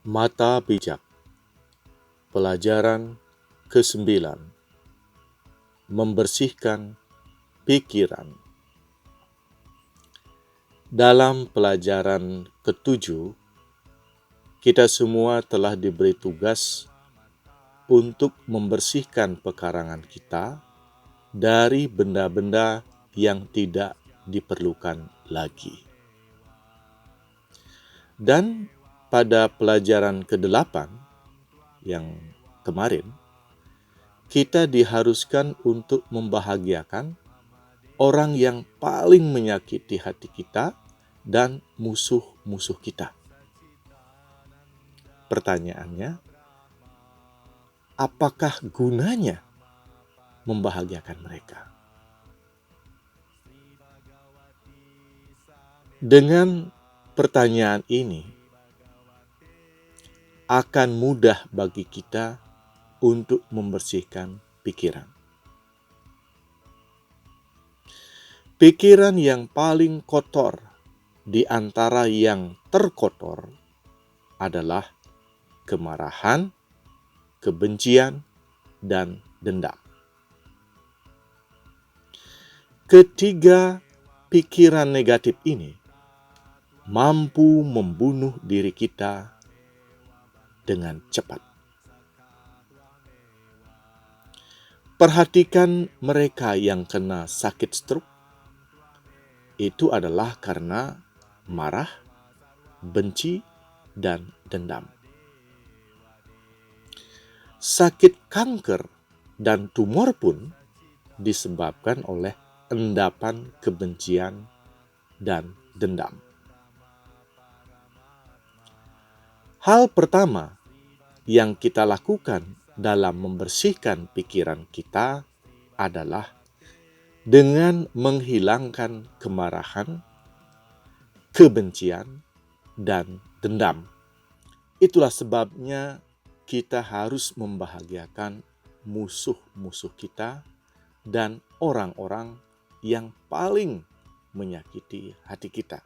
Mata bijak. Pelajaran ke-9. Membersihkan pikiran. Dalam pelajaran ke-7, kita semua telah diberi tugas untuk membersihkan pekarangan kita dari benda-benda yang tidak diperlukan lagi. Dan pada pelajaran ke-8 yang kemarin, kita diharuskan untuk membahagiakan orang yang paling menyakiti hati kita dan musuh-musuh kita. Pertanyaannya, apakah gunanya membahagiakan mereka? Dengan pertanyaan ini, akan mudah bagi kita untuk membersihkan pikiran. Pikiran yang paling kotor di antara yang terkotor adalah kemarahan, kebencian, dan dendam. Ketiga pikiran negatif ini mampu membunuh diri kita dengan cepat. Perhatikan mereka yang kena sakit stroke. Itu adalah karena marah, benci, dan dendam. Sakit kanker dan tumor pun disebabkan oleh endapan kebencian dan dendam. Hal pertama yang kita lakukan dalam membersihkan pikiran kita adalah dengan menghilangkan kemarahan, kebencian, dan dendam. Itulah sebabnya kita harus membahagiakan musuh-musuh kita dan orang-orang yang paling menyakiti hati kita.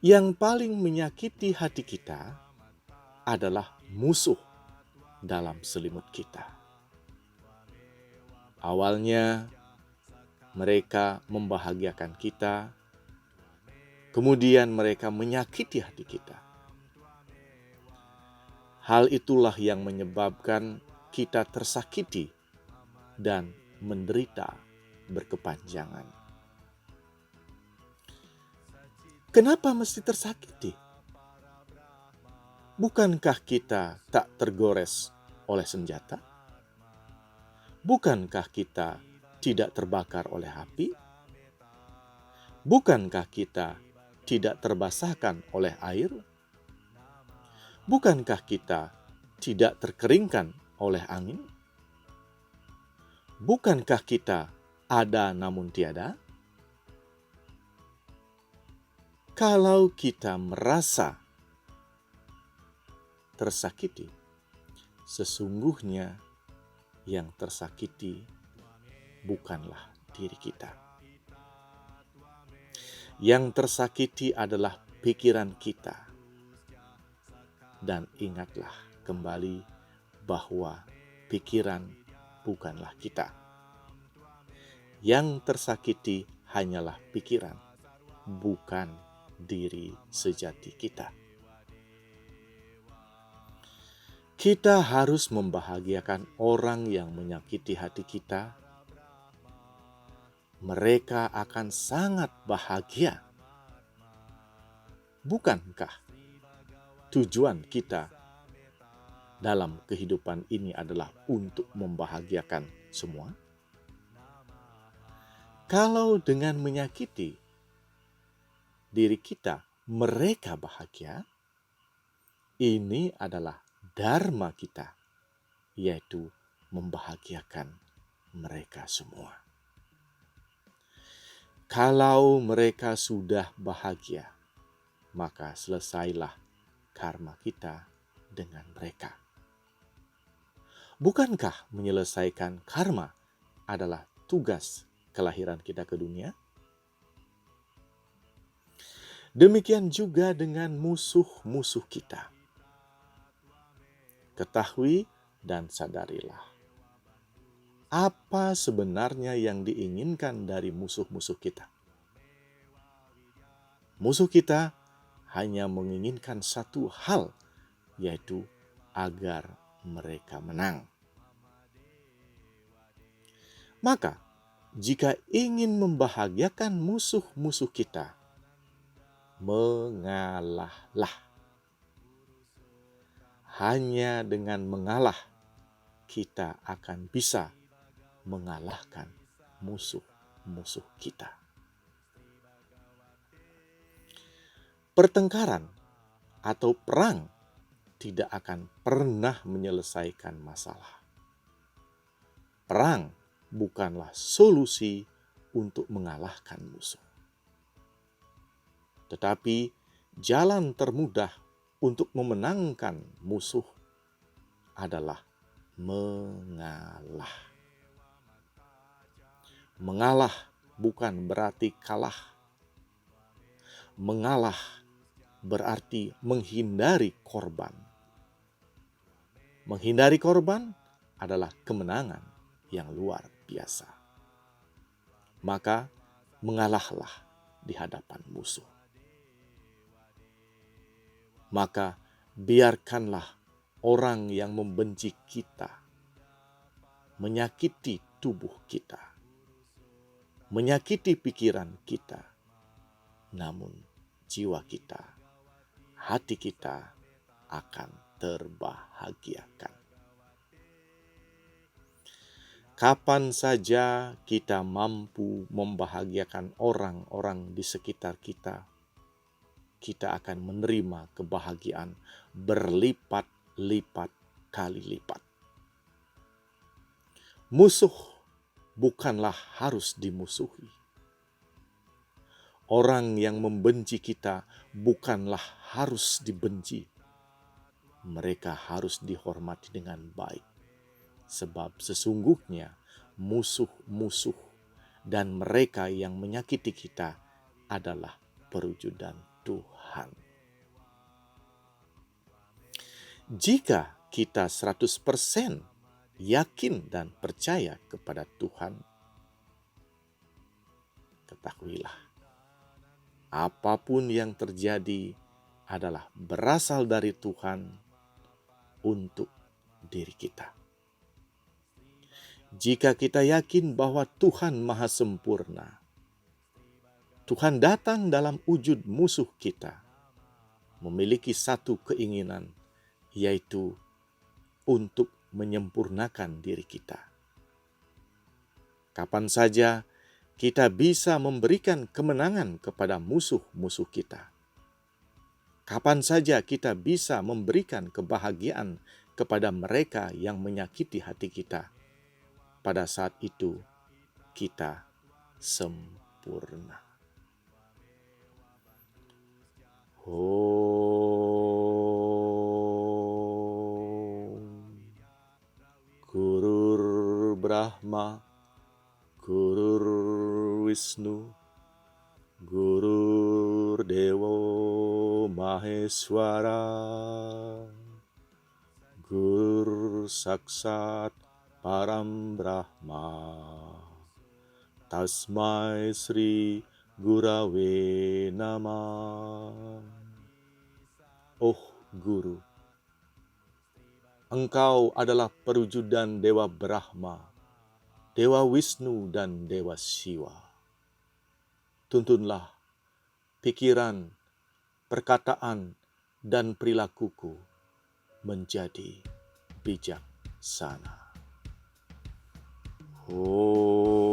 Yang paling menyakiti hati kita adalah musuh dalam selimut kita. Awalnya mereka membahagiakan kita, kemudian mereka menyakiti hati kita. Hal itulah yang menyebabkan kita tersakiti dan menderita berkepanjangan. Kenapa mesti tersakiti? Bukankah kita tak tergores oleh senjata? Bukankah kita tidak terbakar oleh api? Bukankah kita tidak terbasahkan oleh air? Bukankah kita tidak terkeringkan oleh angin? Bukankah kita ada namun tiada? Kalau kita merasa tersakiti, sesungguhnya yang tersakiti bukanlah diri kita. Yang tersakiti adalah pikiran kita. Dan ingatlah kembali bahwa pikiran bukanlah kita. Yang tersakiti hanyalah pikiran, bukan diri sejati kita. Kita harus membahagiakan orang yang menyakiti hati kita. Mereka akan sangat bahagia. Bukankah tujuan kita dalam kehidupan ini adalah untuk membahagiakan semua? Kalau dengan menyakiti diri kita, mereka bahagia, ini adalah dharma kita, yaitu membahagiakan mereka semua. Kalau mereka sudah bahagia, maka selesailah karma kita dengan mereka. Bukankah menyelesaikan karma adalah tugas kelahiran kita ke dunia? Demikian juga dengan musuh-musuh kita. Ketahui dan sadarilah, apa sebenarnya yang diinginkan dari musuh-musuh kita. Musuh kita hanya menginginkan satu hal, yaitu agar mereka menang. Maka, jika ingin membahagiakan musuh-musuh kita, mengalahlah. Hanya dengan mengalah, kita akan bisa mengalahkan musuh-musuh kita. Pertengkaran atau perang tidak akan pernah menyelesaikan masalah. Perang bukanlah solusi untuk mengalahkan musuh. Tetapi jalan termudah untuk memenangkan musuh adalah mengalah. Mengalah bukan berarti kalah. Mengalah berarti menghindari korban. Menghindari korban adalah kemenangan yang luar biasa. Maka mengalahlah di hadapan musuh. Maka biarkanlah orang yang membenci kita menyakiti tubuh kita, menyakiti pikiran kita, namun jiwa kita, hati kita akan terbahagiakan. Kapan saja kita mampu membahagiakan orang-orang di sekitar kita, kita akan menerima kebahagiaan berlipat-lipat kali lipat. Musuh bukanlah harus dimusuhi. Orang yang membenci kita bukanlah harus dibenci. Mereka harus dihormati dengan baik. Sebab sesungguhnya musuh-musuh dan mereka yang menyakiti kita adalah perwujudan Tuhan. Jika kita 100% yakin dan percaya kepada Tuhan, ketahuilah, apapun yang terjadi adalah berasal dari Tuhan untuk diri kita. Jika kita yakin bahwa Tuhan Maha Sempurna, Tuhan datang dalam wujud musuh kita, memiliki satu keinginan, yaitu untuk menyempurnakan diri kita. Kapan saja kita bisa memberikan kemenangan kepada musuh-musuh kita. Kapan saja kita bisa memberikan kebahagiaan kepada mereka yang menyakiti hati kita. Pada saat itu, kita sempurna. Gurur Brahma, Gurur Wisnu, Gurur Dewo Maheswara, Gurur Saksat Param Brahma, Tasmai Sri Gurave Namah. Oh Guru, Engkau adalah perwujudan Dewa Brahma, Dewa Wisnu dan Dewa Siwa. Tuntunlah pikiran, perkataan, dan perilakuku menjadi bijaksana. Oh.